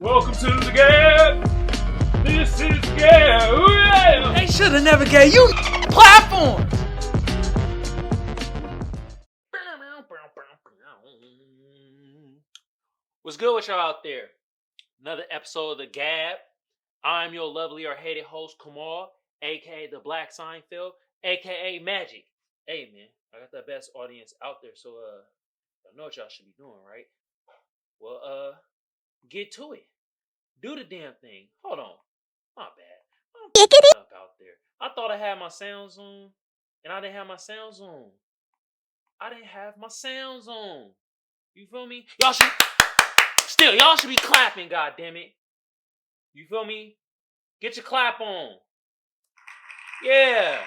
Welcome to the G.A.B. This is G.A.B. They should have never gave you platforms. What's good with y'all out there? Another episode of the G.A.B. I'm your lovely or hated host, Kamal, aka the Black Seinfeld, aka Magic. Hey man, I got the best audience out there, so y'all know what y'all should be doing, right? Well, get to it. Do the damn thing. Hold on. My bad. I'm up out there. I thought I had my sounds on, and I didn't have my sounds on. You feel me? Y'all should be clapping, goddammit. You feel me? Get your clap on. Yeah.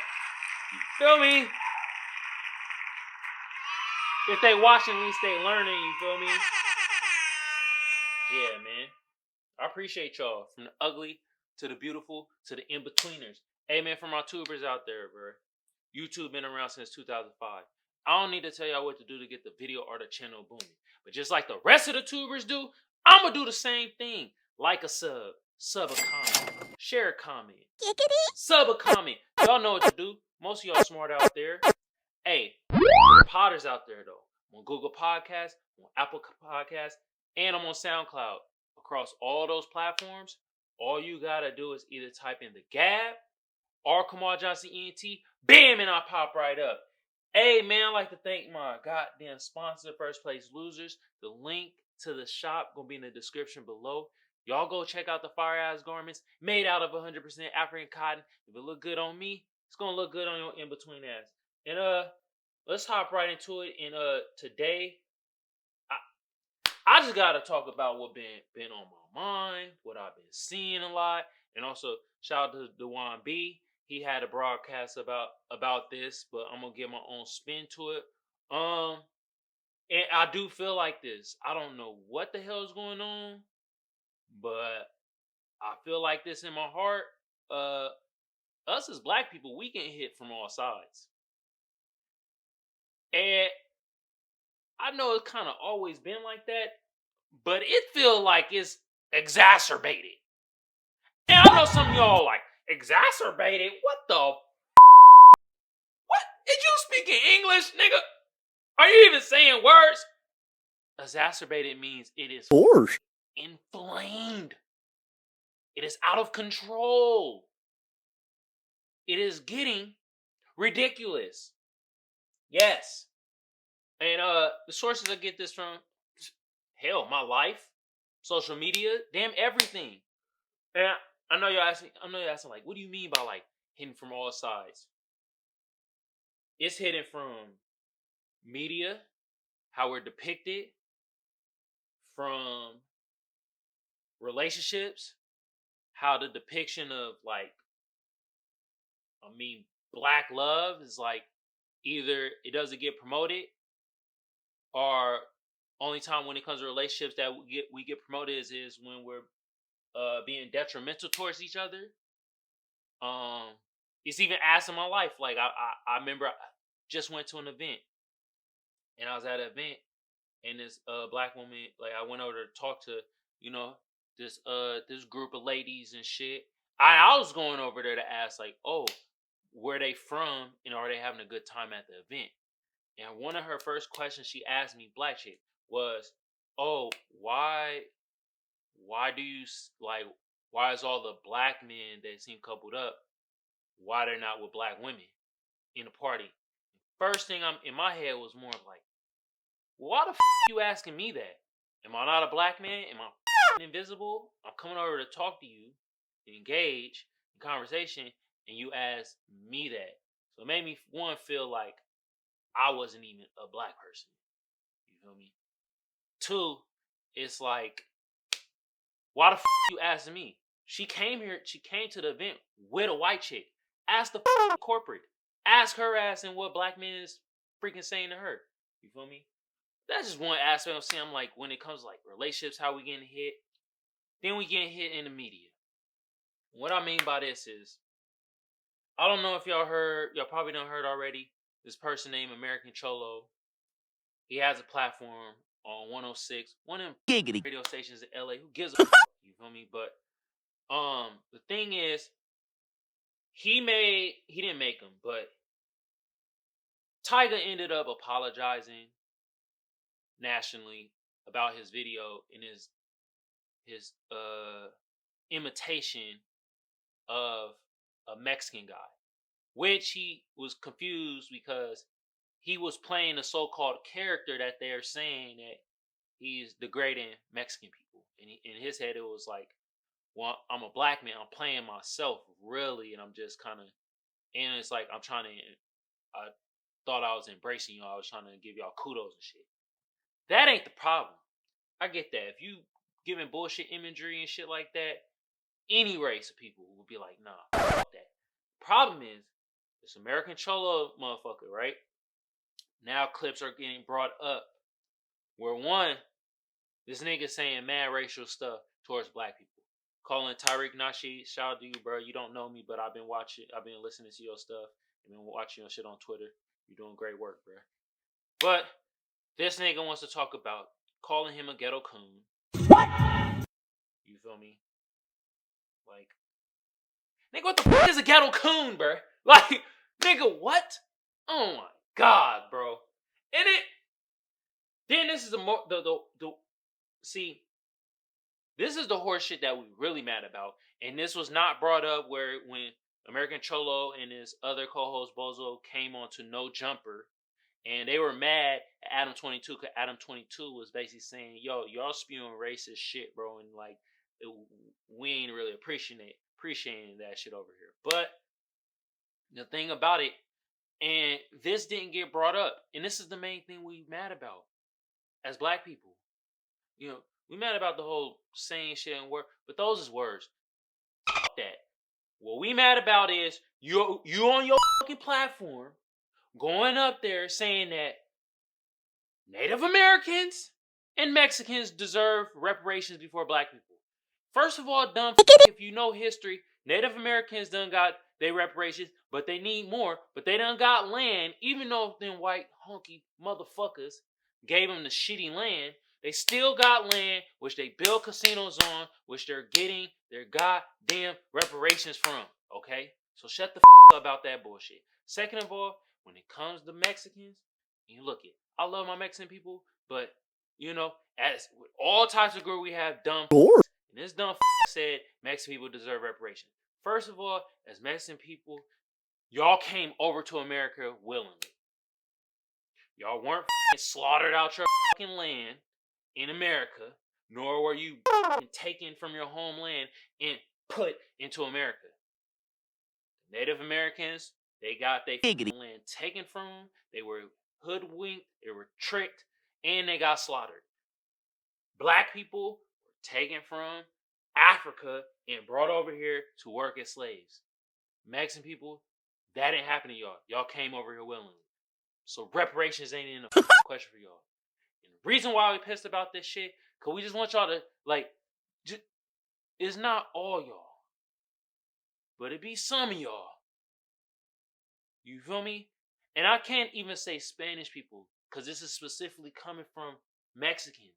You feel me? If they watching, at least they learning, you feel me? Yeah, man. I appreciate y'all. From the ugly to the beautiful to the in-betweeners. Hey, man, for my tubers out there, bro. YouTube been around since 2005. I don't need to tell y'all what to do to get the video or the channel booming. But just like the rest of the tubers do, I'm going to do the same thing. Like a sub a comment, share a comment, sub a comment. Y'all know what to do. Most of y'all smart out there. Hey, Potters out there, though. I'm on Google Podcasts, I'm on Apple Podcasts, and I'm on SoundCloud. Across all those platforms, all you gotta do is either type in the G.A.B. or Kamal Johnson ENT, bam, and I pop right up. Hey, man, I'd like to thank my goddamn sponsor, First Place Losers. The link to the shop gonna be in the description below. Y'all go check out the fire-ass garments made out of 100% African cotton. If it look good on me, it's gonna look good on your in-between ass. And let's hop right into it. And today, I just gotta talk about what been on my mind, what I've been seeing a lot, and also shout out to Dewan B. He had a broadcast about this, but I'm gonna give my own spin to it. And I do feel like this. I don't know what the hell is going on, but I feel like this in my heart. Us as black people, we get hit from all sides, and I know it's kind of always been like that, but it feels like it's exacerbated. And I know some of y'all like, exacerbated? What the What? Did you speak in English, nigga? Are you even saying words? Exacerbated means it is inflamed. It is out of control. It is getting ridiculous. Yes. And the sources I get this from, hell, my life, social media, damn everything. And I know you're asking like, what do you mean by like hitting from all sides? It's hitting from media, how we're depicted, from relationships, how the depiction of black love is like either it doesn't get promoted, or only time when it comes to relationships that we get promoted is when we're being detrimental towards each other. It's even asked in my life. Like I remember I just went to an event, and I was at an event, and this black woman, like I went over to talk to, this group of ladies and shit. I was going over there to ask like, oh, where they from, and are they having a good time at the event? And one of her first questions she asked me, black chick, was, oh, why do you why is all the black men that seem coupled up, why they're not with black women in the party? First thing I'm in my head was more of like, why the you asking me that? Am I not a black man? Am I invisible? I'm coming over to talk to you, to engage in conversation, and you ask me that. So it made me, one, feel like I wasn't even a black person. You feel me? Two, it's like, why the you asking me? She came to the event with a white chick. Ask the corporate. Ask her ass and what black men is freaking saying to her. You feel me? That's just one aspect I'm saying. I'm like, when it comes to like relationships, how we getting hit, then we getting hit in the media. What I mean by this is, I don't know if y'all probably done heard already, this person named American Cholo. He has a platform on 106, one of them radio stations in LA. Who gives a fuck? You me? But the thing is, he didn't make them, but Tyga ended up apologizing nationally about his video and his imitation of a Mexican guy, which he was confused because he was playing a so-called character that they're saying that he's degrading Mexican people. And in his head, it was like, well, I'm a black man. I'm playing myself, really. And I'm just kind of, and it's like, I thought I was embracing y'all. I was trying to give y'all kudos and shit. That ain't the problem. I get that. If you giving bullshit imagery and shit like that, any race of people would be like, nah, fuck that. Problem is, this American Cholo motherfucker, right? Now clips are getting brought up where one, this nigga saying mad racial stuff towards black people. Calling Tariq Nasheed, shout out to you, bro. You don't know me, but I've been listening to your stuff. I've been watching your shit on Twitter. You're doing great work, bro. But this nigga wants to talk about calling him a ghetto coon. What? You feel me? Like, nigga, what the fuck is a ghetto coon, bro? Like, nigga, what? Oh my god, bro. And then this is see, this is the horse shit that we really mad about. And this was not brought up when American Cholo and his other co-host Bozo came on to No Jumper. And they were mad at Adam 22 because Adam 22 was basically saying, yo, y'all spewing racist shit, bro. And like, we ain't really appreciating that shit over here. But the thing about it, and this didn't get brought up. And this is the main thing we mad about as black people. You know, we mad about the whole saying shit and word, but those is words. Fuck that. What we mad about is you on your fucking platform going up there saying that Native Americans and Mexicans deserve reparations before black people. First of all, dumb if you know history, Native Americans done got their reparations, but they need more. But they done got land, even though them white honky motherfuckers gave them the shitty land. They still got land, which they build casinos on, which they're getting their goddamn reparations from. Okay? So shut the up about that bullshit. Second of all, when it comes to Mexicans, you look it. I love my Mexican people, but you know, as with all types of group, we have dumb. And this dumb said Mexican people deserve reparations. First of all, as Mexican people, y'all came over to America willingly. Y'all weren't slaughtered out your fucking land in America, nor were you taken from your homeland and put into America. Native Americans, they got their land taken from them. They were hoodwinked, they were tricked, and they got slaughtered. Black people were taken from Africa and brought over here to work as slaves. Mexican people, that didn't happen to y'all. Y'all came over here willingly. So reparations ain't in the question for y'all. And the reason why we pissed about this shit, because we just want y'all to, like, it's not all y'all. But it be some of y'all. You feel me? And I can't even say Spanish people, because this is specifically coming from Mexicans.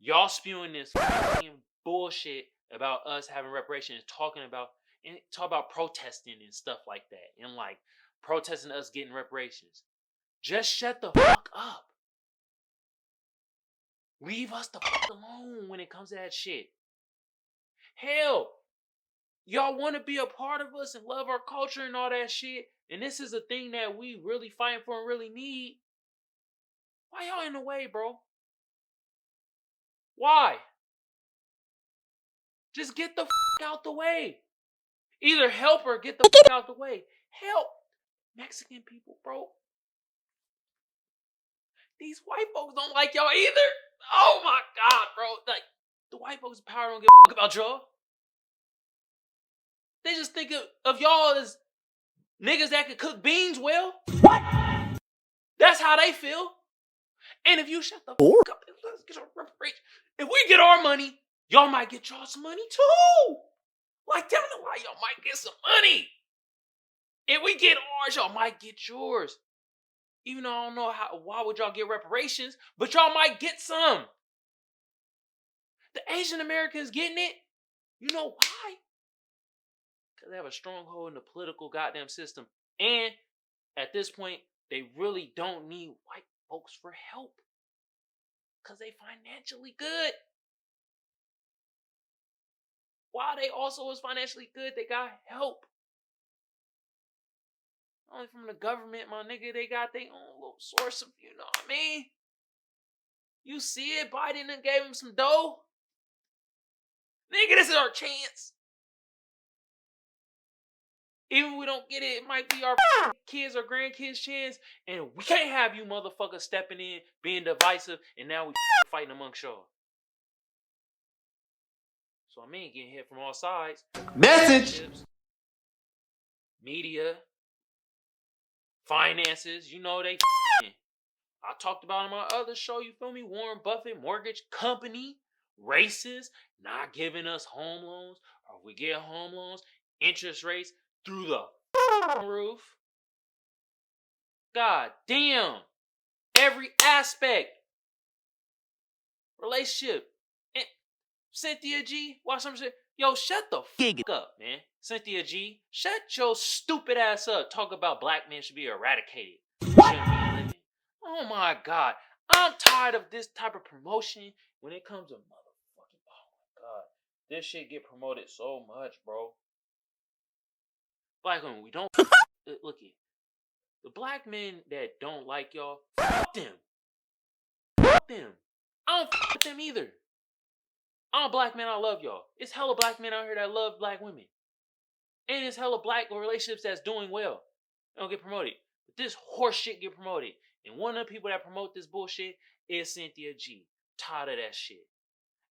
Y'all spewing this fucking bullshit about us having reparations, talk about protesting and stuff like that, and like protesting us getting reparations. Just shut the fuck up. Leave us the fuck alone when it comes to that shit. Hell, y'all want to be a part of us and love our culture and all that shit, and this is a thing that we really fighting for and really need. Why y'all in the way, bro? Why? Just get the fuck out the way. Either help or get the fuck out the way. Help Mexican people, bro. These white folks don't like y'all either. Oh my god, bro. Like, the white folks in power don't give a fuck about y'all. They just think of y'all as niggas that can cook beans well. What? That's how they feel. And if you shut the fuck up and let's get our reparations. If we get our money, y'all might get y'all some money too. Like, tell me why y'all might get some money. If we get ours, y'all might get yours. Even though I don't know why would y'all get reparations, but y'all might get some. The Asian Americans getting it. You know why? Because they have a stronghold in the political goddamn system. And at this point, they really don't need white folks for help. Because they financially good. While they also was financially good, they got help. Only from the government, my nigga. They got their own little source of, you know what I mean? You see it? Biden done gave him some dough. Nigga, this is our chance. Even if we don't get it, it might be our kids or grandkids' chance. And we can't have you motherfuckers stepping in, being divisive, and now we fighting amongst y'all. So I mean, getting hit from all sides. Message. Media. Finances. You know they I talked about in my other show, you feel me? Warren Buffett, mortgage company, racist, not giving us home loans. Or if we get home loans, interest rates through the roof. God damn. Every aspect. Relationship. And Cynthia G, watch some shit. Yo, shut the fuck up, man. Cynthia G, shut your stupid ass up. Talk about black men should be eradicated. Shouldn't be living. Oh my God. I'm tired of this type of promotion when it comes to motherfucking, oh my God. This shit get promoted so much, bro. Black women, we don't, look it. The black men that don't like y'all, fuck them. Fuck them. I don't fuck with them either. I'm a black man, I love y'all. It's hella black men out here that love black women. And it's hella black relationships that's doing well. They don't get promoted. But this horse shit get promoted. And one of the people that promote this bullshit is Cynthia G. Tired of that shit.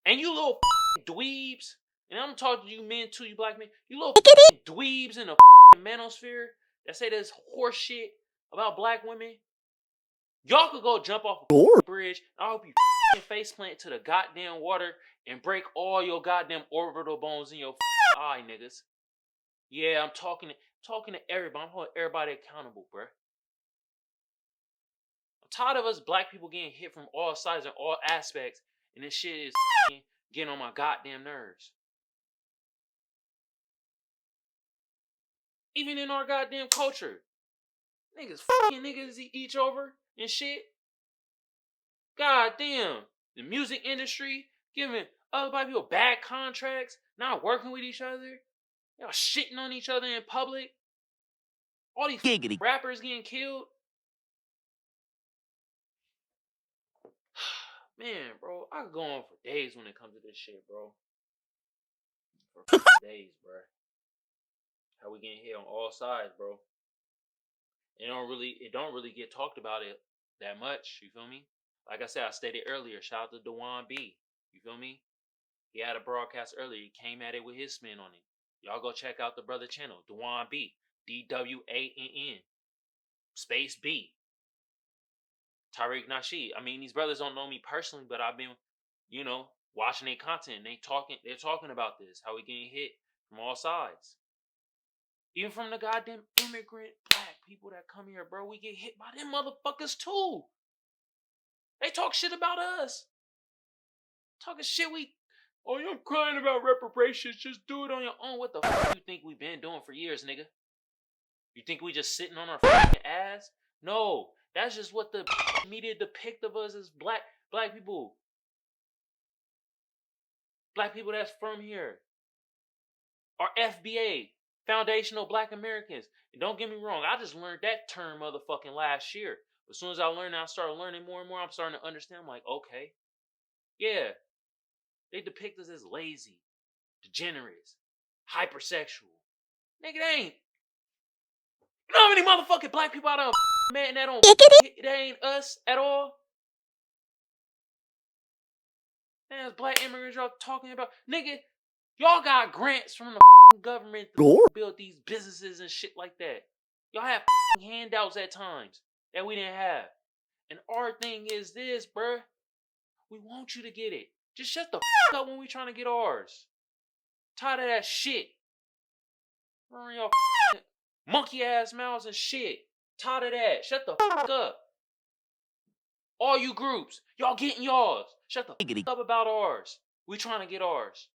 And you little dweebs, and I'm talking to you men too, you black men, you little dweebs in the manosphere that say this horse shit about black women. Y'all could go jump off a bridge, and I hope you face plant to the goddamn water and break all your goddamn orbital bones in your eye, niggas. Yeah, I'm talking to everybody. I'm holding everybody accountable, bruh. I'm tired of us black people getting hit from all sides and all aspects, and this shit is getting on my goddamn nerves. Even in our goddamn culture, niggas each over and shit. God damn, the music industry giving other black people bad contracts, not working with each other, y'all shitting on each other in public. All these rappers getting killed. Man, bro, I could go on for days when it comes to this shit, bro. For days, bro. How we getting hit on all sides, bro. It don't really get talked about it that much, you feel me? Like I said, I stated earlier, shout out to Dewan B. You feel me? He had a broadcast earlier. He came at it with his spin on it. Y'all go check out the brother channel, Dewan B. DWANN. Space B. Tariq Nasheed. I mean, these brothers don't know me personally, but I've been, watching their content. They're talking about this, how we getting hit from all sides. Even from the goddamn immigrant black people that come here, bro. We get hit by them motherfuckers too. They talk shit about us. Talking shit you're crying about reparations. Just do it on your own. What the fuck you think we've been doing for years, nigga? You think we just sitting on our fucking ass? No. That's just what the media depict of us as black people. Black people that's from here. Our FBA. Foundational Black Americans. And don't get me wrong, I just learned that term motherfucking last year. But as soon as I learned it, I started learning more and more. I'm starting to understand. I'm like, okay. Yeah. They depict us as lazy, degenerates, hypersexual. Nigga, they ain't. You know how many motherfucking black people out there, man, that ain't us at all? Man, as black immigrants y'all talking about. Nigga, y'all got grants from the government to build these businesses and shit like that. Y'all have handouts at times that we didn't have. And our thing is this, bruh. We want you to get it. Just shut the up when we trying to get ours. Tired of that shit. Running your monkey ass mouths and shit. Tired of that. Shut the up. All you groups, y'all getting yours. Shut the up about ours. We trying to get ours.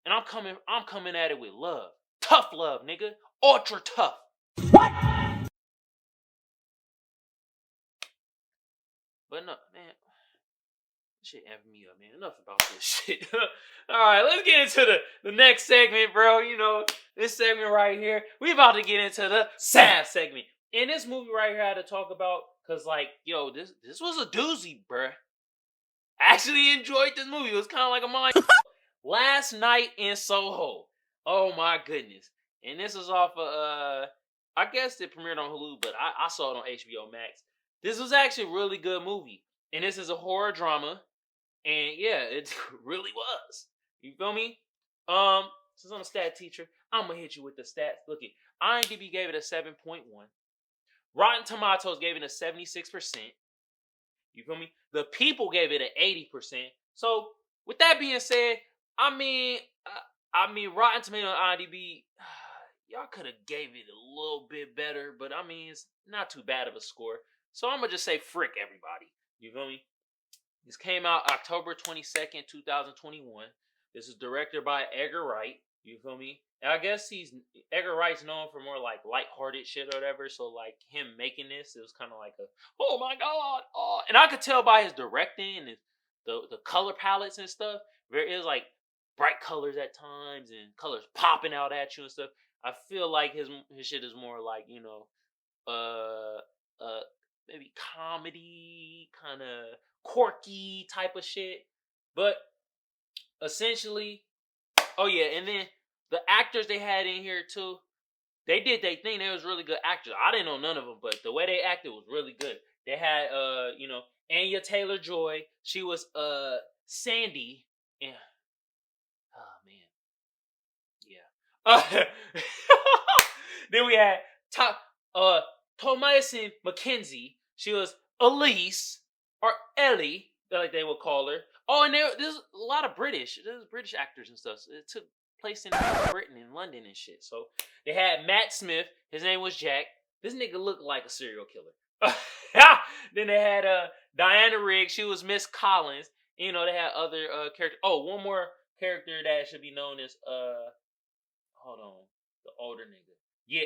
And I'm coming at it with love. Tough love, nigga. Ultra tough. What? But no, man. Shit amping me up, man. Enough about this shit. Alright, let's get into the next segment, bro. You know, this segment right here. We about to get into the sad segment. In this movie right here, I had to talk about, cause like, yo, this was a doozy, bruh. I actually enjoyed this movie. It was kind of like a mind. Last Night in Soho. Oh my goodness. And this is off of, I guess it premiered on Hulu, but I saw it on HBO Max. This was actually a really good movie. And this is a horror drama. And yeah, it really was. You feel me? Since I'm a stat teacher, I'm gonna hit you with the stats. Look it. IMDb gave it a 7.1. Rotten Tomatoes gave it a 76%. You feel me? The people gave it an 80%. So with that being said, I mean, Rotten Tomatoes and IMDb, y'all could have gave it a little bit better, but I mean, it's not too bad of a score. So I'm gonna just say frick everybody. You feel me? This came out October 22nd, 2021. This is directed by Edgar Wright. You feel me? And I guess Edgar Wright's known for more like lighthearted shit or whatever. So like him making this, it was kind of like a, oh my god, oh, and I could tell by his directing and the color palettes and stuff. There is like bright colors at times and colors popping out at you and stuff. I feel like his shit is more like, you know, maybe comedy, kind of quirky type of shit. But essentially, oh yeah, and then the actors they had in here too, they did their thing. They was really good actors. I didn't know none of them, but the way they acted was really good. They had you know, Anya Taylor-Joy. She was Sandy. And oh man, yeah. Then we had Thomasin McKenzie. She was Elise or Ellie, like they would call her. Oh, and there's a lot of British. There's British actors and stuff. So it took place in Britain and London and shit. So they had Matt Smith. His name was Jack. This nigga looked like a serial killer. Then they had Diana Rigg. She was Miss Collins. You know, they had other characters. Oh, one more character that should be known as hold on, the older nigga. Yeah.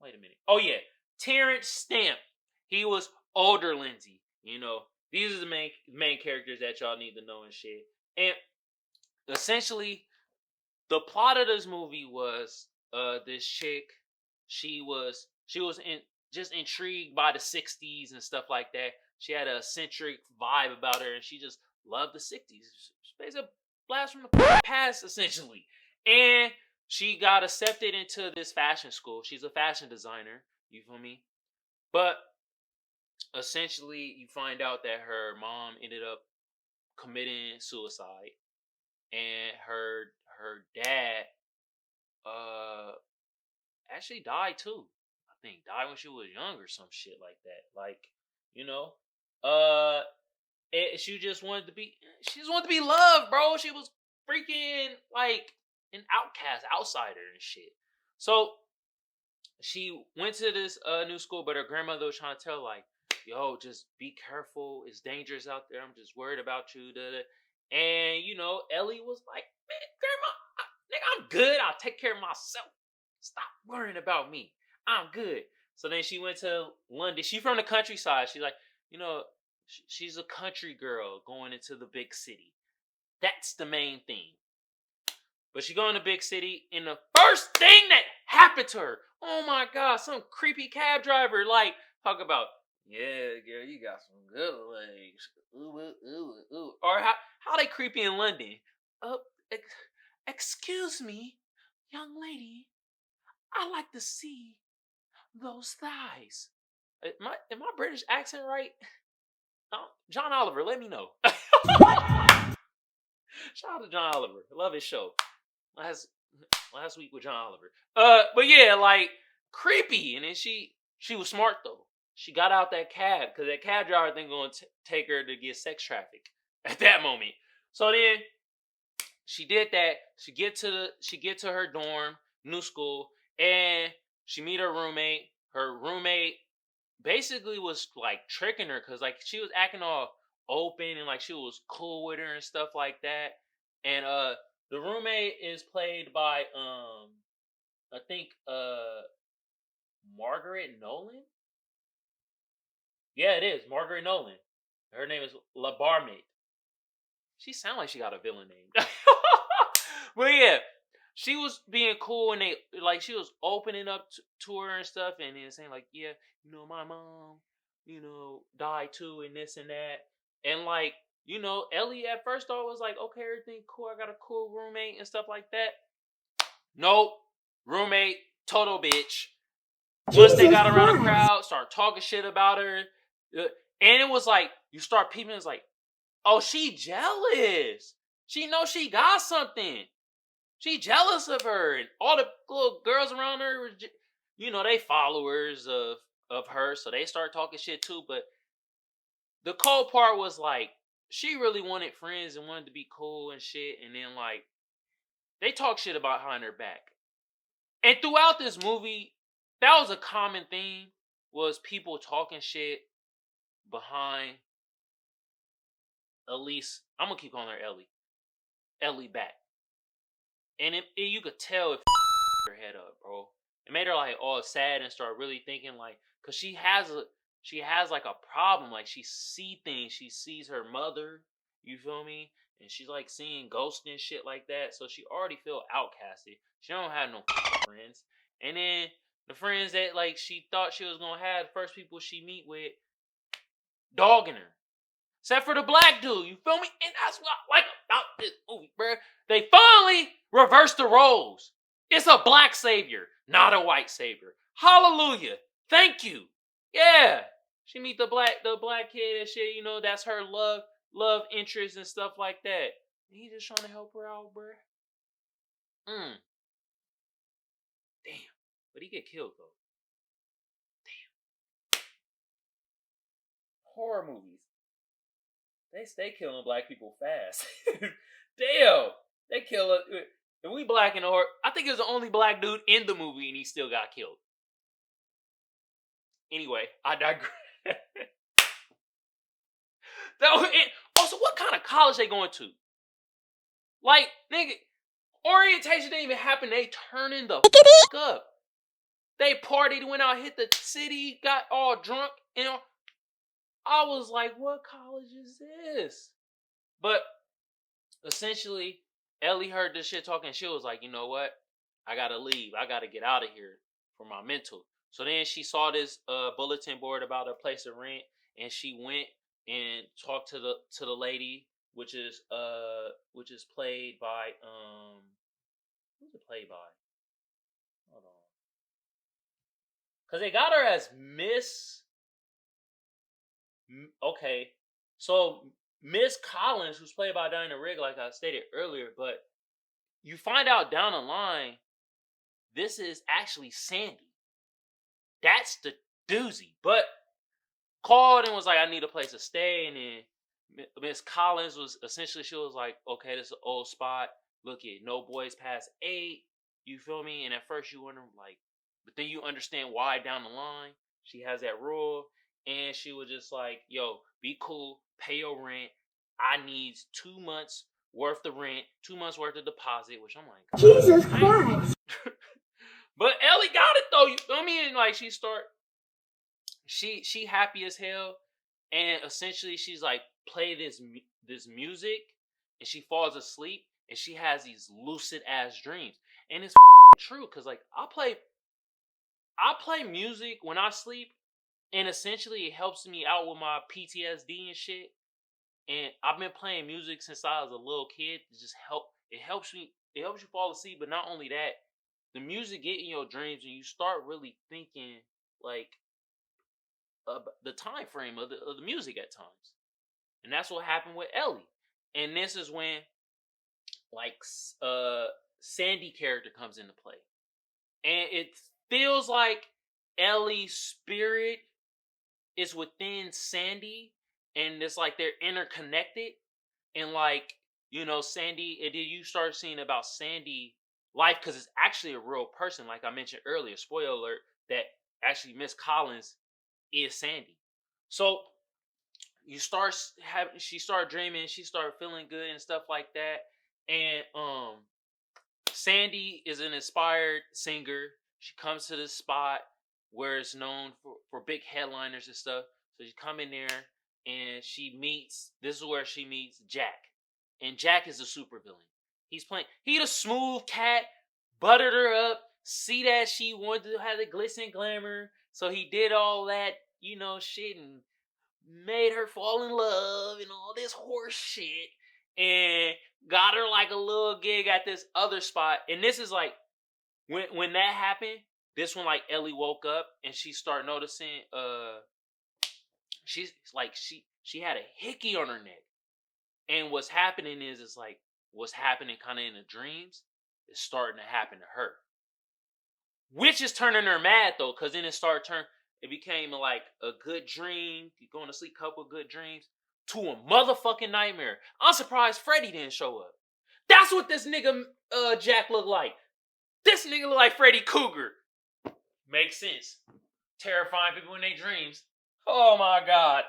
Wait a minute. Oh yeah, Terrence Stamp. He was older Lindsay. You know, these are the main characters that y'all need to know and shit. And essentially, the plot of this movie was this chick. She was just intrigued by the '60s and stuff like that. She had a eccentric vibe about her, and she just loved the '60s. She's a blast from the past, essentially. And she got accepted into this fashion school. She's a fashion designer. You feel me? But essentially, you find out that her mom ended up committing suicide, and her dad actually died too. I think died when she was young or some shit like that. Like, you know, she just wanted to be loved, bro. She was freaking like an outcast, outsider and shit. So she went to this new school, but her grandmother was trying to tell like, yo, just be careful. It's dangerous out there. I'm just worried about you. And you know, Ellie was like, man, grandma, nigga, I'm good. I'll take care of myself. Stop worrying about me. I'm good. So then she went to London. She's from the countryside. She's like, you know, she's a country girl going into the big city. That's the main thing. But she going to big city, and the first thing that happened to her, oh my god, some creepy cab driver, like, talk about, yeah, girl, you got some good legs. Ooh, ooh, ooh, ooh. Or how they creepy in London. Excuse me, young lady, I like to see those thighs. Am my British accent right? John Oliver, let me know. Shout out to John Oliver. Love his show. Last week with John Oliver. But yeah, like creepy. And then she was smart though. She got out that cab because that cab driver then going to take her to get sex trafficked at that moment. So then she did that. She get to her dorm, new school, and she meet her roommate. Her roommate basically was like tricking her because like she was acting all open and like she was cool with her and stuff like that. And the roommate is played by I think Margaret Nolan. Yeah, it is Margaret Nolan. Her name is La Barmaid. She sounds like she got a villain name. But yeah, she was being cool and they like she was opening up to her and stuff and then saying like, yeah, my mom, died too and this and that. And like, Ellie at first thought was like, okay, everything cool. I got a cool roommate and stuff like that. Nope. Roommate, total bitch. Once they got around the crowd, start talking shit about her. And it was like, you start peeping, it's like, oh, she jealous. She knows she got something. She jealous of her. And all the little girls around her, they followers of her. So they start talking shit too. But the cold part was like, she really wanted friends and wanted to be cool and shit. And then like, they talk shit about behind her back. And throughout this movie, that was a common theme, was people talking shit behind Elise. I'm going to keep calling her Ellie back. And you could tell it her head up, bro. It made her like all sad and start really thinking like, cause she has like a problem. Like she see things. She sees her mother. You feel me? And she's like seeing ghosts and shit like that. So she already feel outcasted. She don't have no friends. And then the friends that like she thought she was gonna have, the first people she meet with, dogging her. Except for the black dude, you feel me? And that's what I like about this movie, bro. They finally reversed the roles. It's a black savior, not a white savior. Hallelujah. Thank you. Yeah. She meet the black kid and shit, that's her love interest and stuff like that. And he just trying to help her out, bro. Damn. But he get killed though. Damn. Horror movies. They stay killing black people fast. Damn. They kill it. If we black in the horror, I think it was the only black dude in the movie and he still got killed. Anyway, I digress. Also, what kind of college they going to? Like, nigga, orientation didn't even happen. They turning the fuck up. They partied, went out, hit the city, got all drunk, I was like, what college is this? But essentially, Ellie heard this shit talking. She was like, you know what? I gotta leave. I gotta get out of here for my mental. So then she saw this bulletin board about a place to rent, and she went and talked to the lady, which is played by who's it played by? Hold on, because they got her as Miss. Okay, so Miss Collins, who's played by Diana Rigg, like I stated earlier, but you find out down the line, this is actually Sandy. That's the doozy. But called and was like, I need a place to stay. And then Miss Collins was essentially, she was like, okay, this is an old spot. Look at no boys past 8. You feel me? And at first you wonder like, but then you understand why down the line she has that rule. And she was just like, yo, be cool, pay your rent. I need 2 months worth of rent, 2 months worth of deposit, which I'm like, Jesus Christ. But Ellie got it though. You feel me? And like she happy as hell, and essentially she's like play this music, and she falls asleep, and she has these lucid ass dreams, and it's true because like I play music when I sleep, and essentially it helps me out with my PTSD and shit. And I've been playing music since I was a little kid to just help. It helps you fall asleep, but not only that, the music get in your dreams and you start really thinking like the time frame of the music at times. And that's what happened with Ellie. And this is when like Sandy character comes into play. And it feels like Ellie's spirit is within Sandy, and it's like they're interconnected. And like, Sandy, and then you start seeing about Sandy life because it's actually a real person, like I mentioned earlier, spoiler alert, that actually Miss Collins is Sandy. So she start dreaming, she start feeling good and stuff like that. And Sandy is an inspired singer. She comes to this spot where it's known for big headliners and stuff. So she come in there and this is where she meets Jack. And Jack is a supervillain. He the smooth cat, buttered her up, see that she wanted to have the glitz and glamour. So he did all that, shit and made her fall in love and all this horse shit. And got her like a little gig at this other spot. And this is like when that happened, this one like Ellie woke up and she started noticing she's like she had a hickey on her neck. And what's happening is it's like what's happening kind of in the dreams is starting to happen to her. Which is turning her mad though, because then it became like a good dream. You going to sleep, couple good dreams, to a motherfucking nightmare. I'm surprised Freddy didn't show up. That's what this nigga Jack looked like. This nigga look like Freddy Krueger. Makes sense. Terrifying people in their dreams. Oh my god.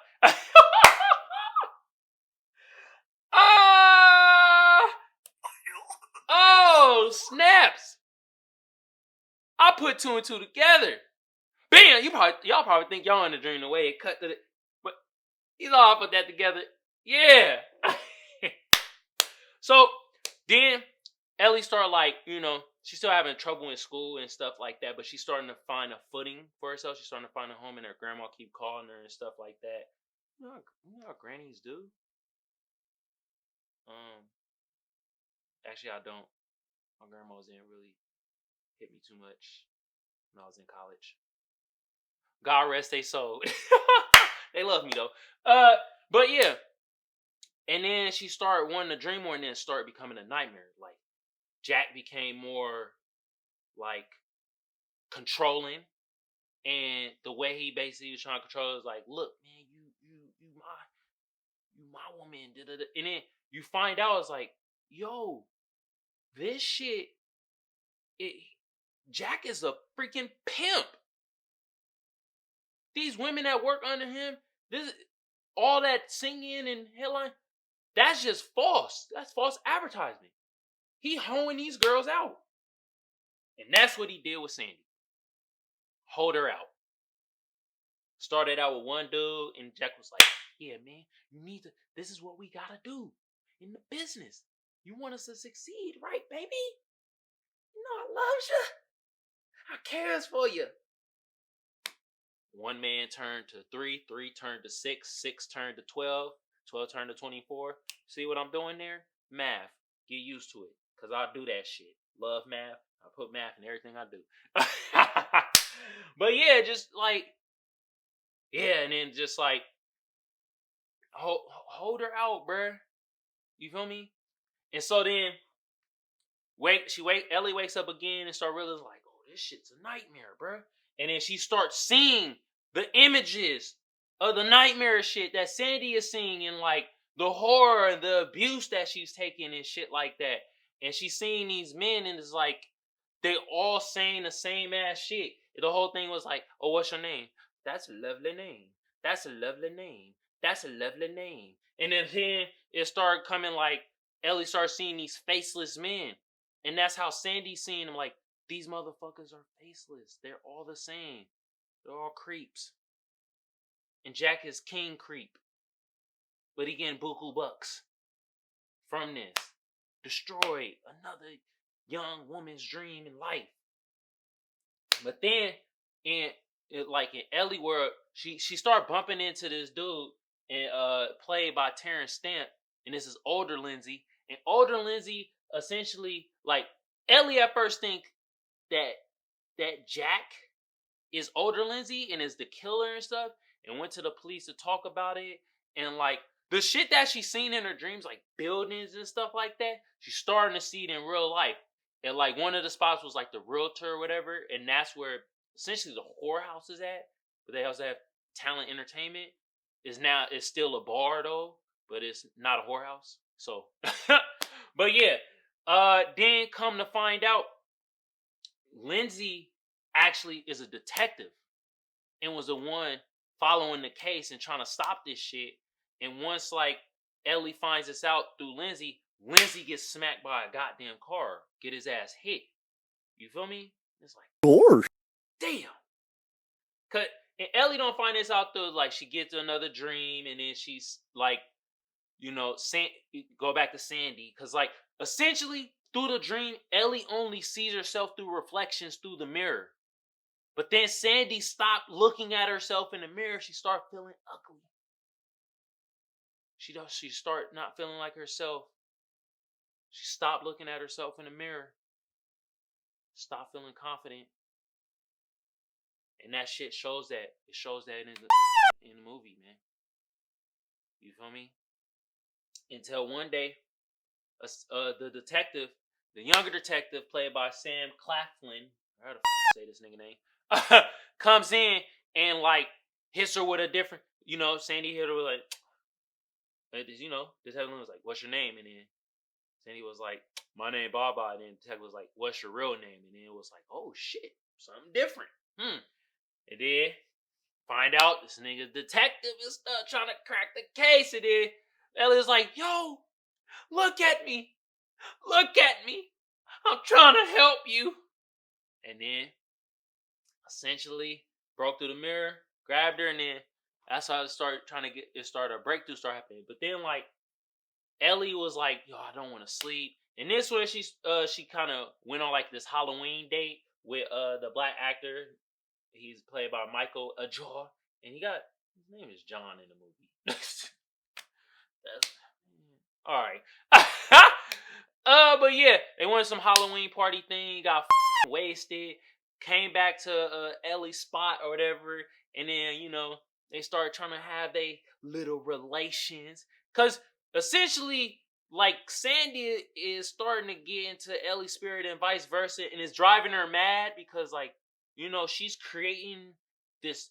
Oh, snaps. I put two and two together. Bam! Y'all probably think y'all in the dream the way it cut to the, but he's all put that together. Yeah. So then Ellie started like, she's still having trouble in school and stuff like that, but she's starting to find a footing for herself. She's starting to find a home, and her grandma keep calling her and stuff like that. You know how grannies do. Actually, I don't. My grandmas didn't really hit me too much when I was in college. God rest their soul. They love me though. But yeah. And then she started wanting to dream more, and then it started becoming a nightmare. Like Jack became more like controlling, and the way he basically was trying to control it was like, look, man, you my woman, da-da-da. And then you find out it's like, yo, this shit, Jack is a freaking pimp. These women that work under him, all that singing and headline, that's just false. That's false advertisement. He hoeing these girls out. And that's what he did with Sandy. Hold her out. Started out with one dude, and Jack was like, yeah, man, this is what we gotta do in the business. You want us to succeed, right, baby? I love you. I cares for you. One man turned to 3, 3 turned to 6, 6 turned to 12, 12 turned to 24. See what I'm doing there? Math. Get used to it. Because I do that shit. Love math. I put math in everything I do. But yeah, just like, yeah, and then just like, hold her out, bruh. You feel me? And so then, Ellie wakes up again and start realizing like, oh, this shit's a nightmare, bruh. And then she starts seeing the images of the nightmare shit that Sandy is seeing, and like the horror and the abuse that she's taking and shit like that. And she's seeing these men, and it's like they all saying the same ass shit. The whole thing was like, oh, what's your name? That's a lovely name. That's a lovely name. That's a lovely name. And then it started coming like Ellie starts seeing these faceless men. And that's how Sandy's seeing them, like, these motherfuckers are faceless. They're all the same. They're all creeps. And Jack is king creep. But he getting buku bucks from this. Destroyed another young woman's dream in life. But then, in Ellie world, she started bumping into this dude, and played by Terrence Stamp. And this is older Lindsay. And older Lindsay essentially, like, Ellie at first think that Jack is older Lindsay and is the killer and stuff, and went to the police to talk about it. And like the shit that she's seen in her dreams, like buildings and stuff like that, she's starting to see it in real life. And like one of the spots was like the realtor or whatever, and that's where essentially the whorehouse is at. But they also have Talent Entertainment. It's still a bar though, but it's not a whorehouse. So but yeah. Then come to find out, Lindsay actually is a detective and was the one following the case and trying to stop this shit. And once like Ellie finds this out through Lindsay, Lindsay gets smacked by a goddamn car, get his ass hit. You feel me? It's like, Sure. damn. And Ellie don't find this out through like she gets another dream, and then she's like, go back to Sandy, because like essentially through the dream, Ellie only sees herself through reflections through the mirror. But then Sandy stopped looking at herself in the mirror. She started feeling ugly. She start not feeling like herself. She stopped looking at herself in the mirror. Stopped feeling confident. And that shit shows that. It shows that in the movie, man. You feel me? Until one day, the detective, the younger detective played by Sam Claflin, how the say this nigga name, comes in and like hits her with a different, Sandy hit her with like, detective was like, what's your name? And then Sandy was like, my name Baba. And then the detective was like, what's your real name? And then it was like, oh shit, something different. And then find out this nigga detective is trying to crack the case. And then Ellie's like, yo, look at me. Look at me. I'm trying to help you. And then essentially broke through the mirror, grabbed her, and then that's how it started a breakthrough started happening. But then like Ellie was like, yo, I don't want to sleep. And this where she kind of went on like this Halloween date with the black actor. He's played by Michael Ajor, and his name is John in the movie. All right. But yeah, they went to some Halloween party thing, got wasted, came back to Ellie's spot or whatever, and then they started trying to have they little relations, cause essentially like Sandy is starting to get into Ellie's spirit and vice versa, and it's driving her mad because like she's creating this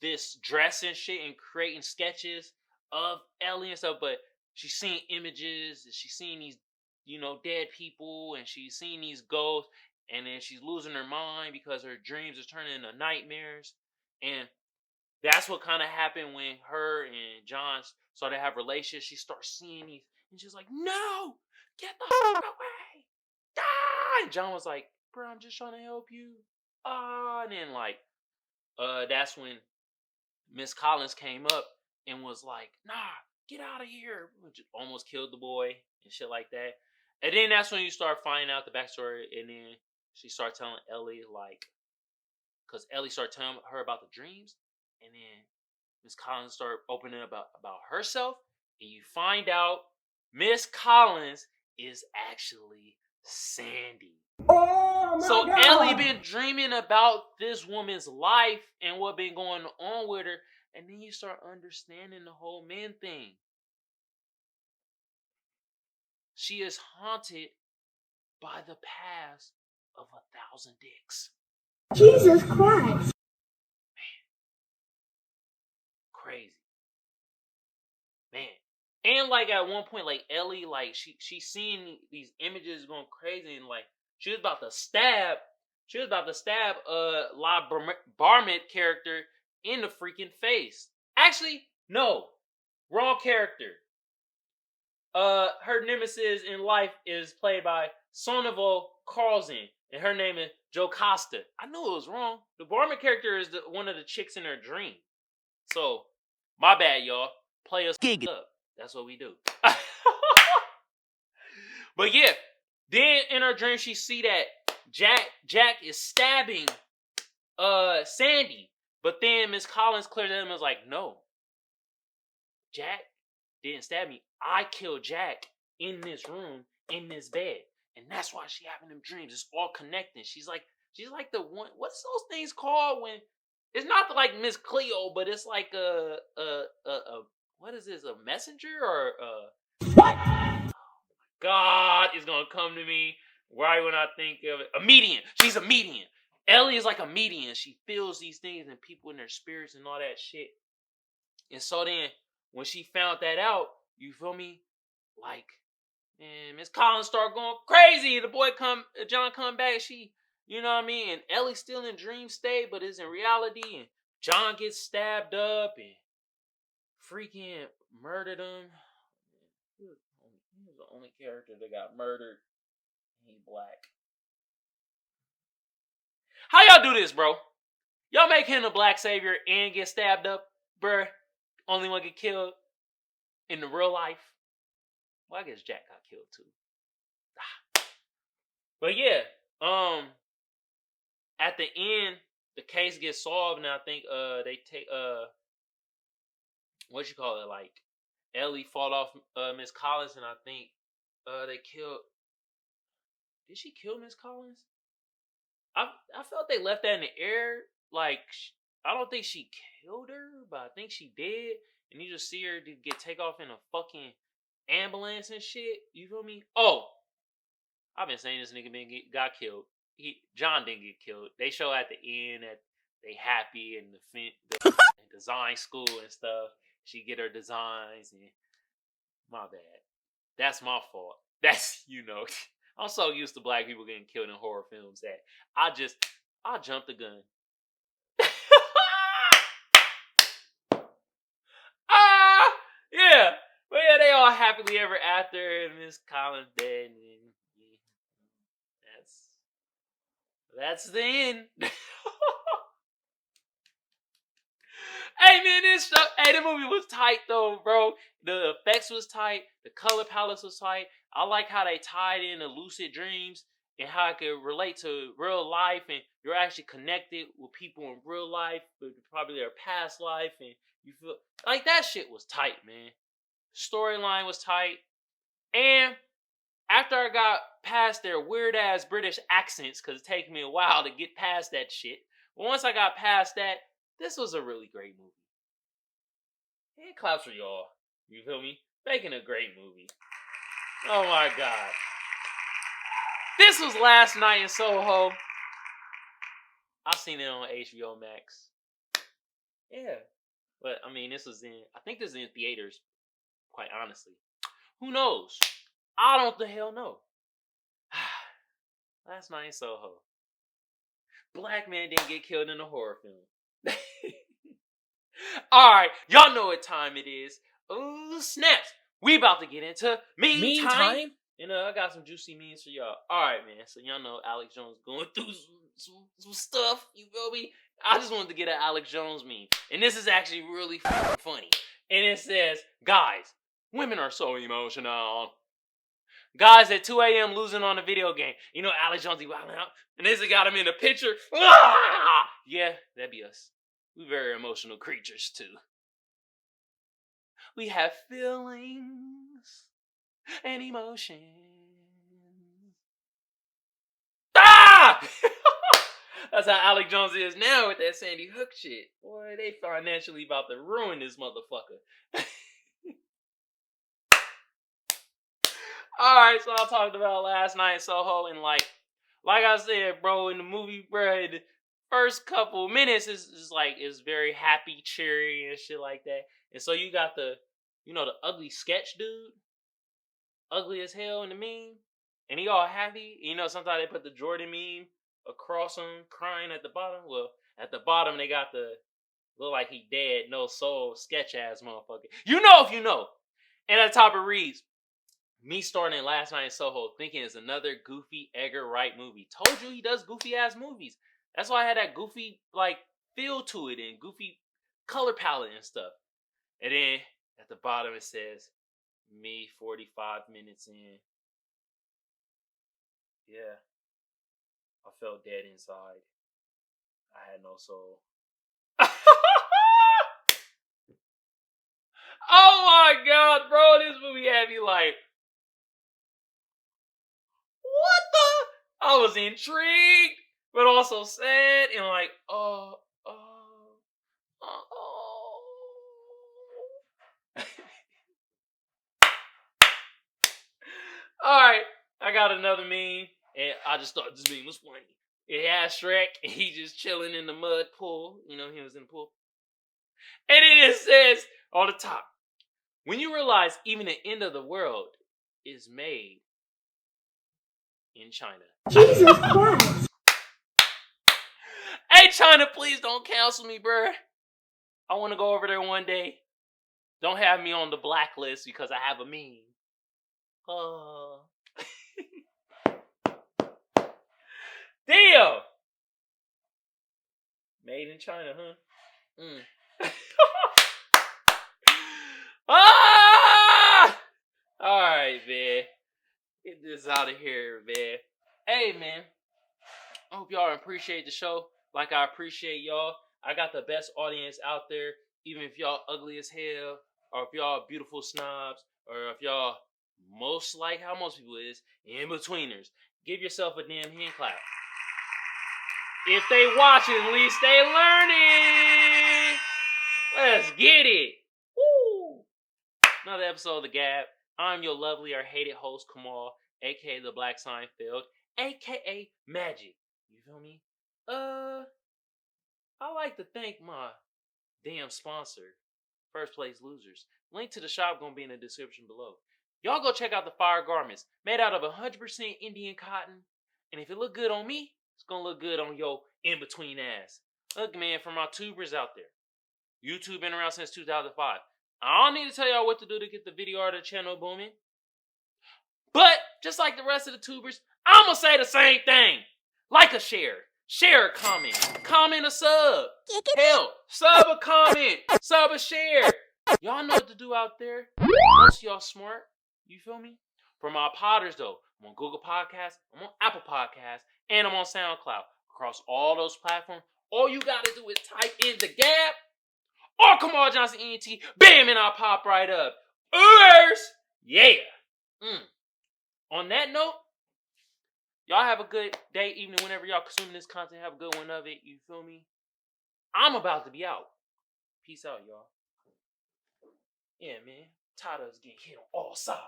this dress and shit and creating sketches of Ellie and stuff, but she's seeing images and she's seeing these dead people, and she's seeing these ghosts, and then she's losing her mind because her dreams are turning into nightmares. And that's what kind of happened when her and John started to have relations. She starts seeing these and she's like, no, get the fuck away. Ah! And John was like, bro, I'm just trying to help you. And then like that's when Miss Collins came up and was like, nah, get out of here, which almost killed the boy and shit like that. And then that's when you start finding out the backstory, and then she started telling Ellie, like, because Ellie started telling her about the dreams, and then Miss Collins started opening about herself, and you find out Miss Collins is actually Sandy. Oh my so God. Ellie been dreaming about this woman's life and what been going on with her, and then you start understanding the whole man thing. She is haunted by the past of 1,000 dicks. Jesus Christ. Man. Crazy. Man. And like at one point, like Ellie, like she's seeing these images going crazy, and like she was about to stab La Barmet character in the freaking face. Actually, no. Wrong character. Her nemesis in life is played by Sonnevo Carlson, and her name is Jocasta. I knew it was wrong. The Barmet character is one of the chicks in her dream. So, my bad, y'all. Play us up. That's what we do. But yeah, then in her dream she see that Jack is stabbing Sandy. But then Miss Collins cleared him and was like, no. Jack didn't stab me. I killed Jack in this room, in this bed. And that's why she having them dreams. It's all connecting. She's like the one. What's those things called when it's not like Miss Cleo, but it's like a what is this? A messenger or what? Oh my God, it's gonna come to me right when I think of it. A medium. She's a medium. Ellie is like a medium. She feels these things and people in their spirits and all that shit. And so then when she found that out, you feel me? Like, man, Miss Collins start going crazy. The boy John come back. She, you know what I mean? And Ellie's still in dream state, but is in reality. And John gets stabbed up, and freaking murdered him. He was the only character that got murdered. He black. How y'all do this, bro? Y'all make him a black savior and get stabbed up, bruh. Only one get killed in the real life. Well, I guess Jack got killed too. But yeah, at the end, the case gets solved, and I think they take what you call it, like Ellie fought off Miss Collins, and I think they killed. Did she kill Miss Collins? I felt they left that in the air. Like, I don't think she killed her, but I think she did. And you just see her get take off in a fucking ambulance and shit. You feel me? Oh, I've been saying this nigga got killed. John didn't get killed. They show at the end that they happy in the design school and stuff. She get her designs, and my bad. That's my fault. That's, I'm so used to black people getting killed in horror films that I jumped the gun. Yeah. But yeah, they all happily ever after, and Miss Collins dead, and that's the end. Hey man, the movie was tight though, bro. The effects was tight. The color palettes was tight. I like how they tied in the lucid dreams and how it could relate to real life, and you're actually connected with people in real life, but probably their past life, and you feel like that shit was tight, man. Storyline was tight, and after I got past their weird ass British accents, because it takes me a while to get past that shit. But once I got past that, this was a really great movie. Hand claps for y'all. You feel me? Making a great movie. Oh my god. This was Last Night in Soho. I seen it on HBO Max. Yeah. But, I mean, I think this is in theaters, quite honestly. Who knows? I don't the hell know. Last Night in Soho. Black man didn't get killed in a horror film. Alright, y'all know what time it is. Ooh, snaps. We about to get into meme time. And I got some juicy memes for y'all. Alright, man. So y'all know Alex Jones going through some stuff. You feel me? I just wanted to get an Alex Jones meme. And this is actually really fucking funny. And it says, guys, women are so emotional. Guys at 2 a.m. losing on a video game. You know Alex Jones, he wilding out. And this got him in a picture. Ah! Yeah, that'd be us. We're very emotional creatures, too. We have feelings and emotions. Ah! That's how Alex Jones is now with that Sandy Hook shit. Boy, they financially about to ruin this motherfucker. Alright, so I talked about Last Night in Soho, and like I said, bro, in the movie, bro, the first couple minutes is very happy, cheery, and shit like that. And so you got the ugly sketch dude, ugly as hell in the meme, and he all happy. Sometimes they put the Jordan meme across him, crying at the bottom. Well, at the bottom they got the look like he dead, no soul, sketch ass motherfucker. You know if you know. And at the top it reads, me starting Last Night in Soho thinking it's another goofy Edgar Wright movie. Told you he does goofy ass movies. That's why I had that goofy feel to it and goofy color palette and stuff. And then at the bottom it says, me 45 minutes in. Yeah. I felt dead inside. I had no soul. Oh my god, bro, this movie had me like, what the? I was intrigued, but also sad and like, Alright, I got another meme, and I just thought this meme was funny. It had Shrek, and he just chilling in the mud pool. He was in the pool. And then it says on the top, when you realize even the end of the world is made in China. Jesus Christ. Hey, China, please don't cancel me, bruh. I want to go over there one day. Don't have me on the blacklist because I have a meme. Damn! Made in China, huh? Alright, man. Get this out of here, man. Hey, man. I hope y'all appreciate the show like I appreciate y'all. I got the best audience out there, even if y'all ugly as hell, or if y'all beautiful snobs, or if y'all most like how most people is, in-betweeners. Give yourself a damn hand clap. If they watching, at least they learning. Let's get it. Woo! Another episode of the G.A.B. I'm your lovely or hated host, Kamal, a.k.a. the Black Seinfeld, a.k.a. Magic. You feel me? I like to thank my damn sponsor, First Place Losers. Link to the shop gonna be in the description below. Y'all go check out the fire garments made out of 100% Indian cotton. And if it look good on me, it's gonna look good on your in-between ass. Look, man, for my tubers out there. YouTube been around since 2005. I don't need to tell y'all what to do to get the video or the channel booming. But, just like the rest of the tubers, I'm gonna say the same thing. Like a share a comment, comment a sub. Hell, sub a comment, sub a share. Y'all know what to do out there. Most of y'all smart. You feel me? For my potters though, I'm on Google Podcasts, I'm on Apple Podcasts, and I'm on SoundCloud. Across all those platforms, all you gotta do is type in the G.A.B. or Kamal Johnson ENT, bam, and I'll pop right up. Yeah. On that note, y'all have a good day, evening, whenever y'all consuming this content. Have a good one of it. You feel me? I'm about to be out. Peace out, y'all. Yeah, man. Tired of us getting hit on all sides.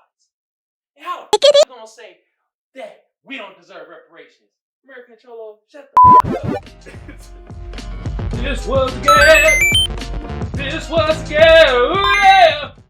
And how the f*** you gonna say that we don't deserve reparations? American Cholo, shut the f*** up. This was G.A.B. This was G.A.B. Ooh, yeah.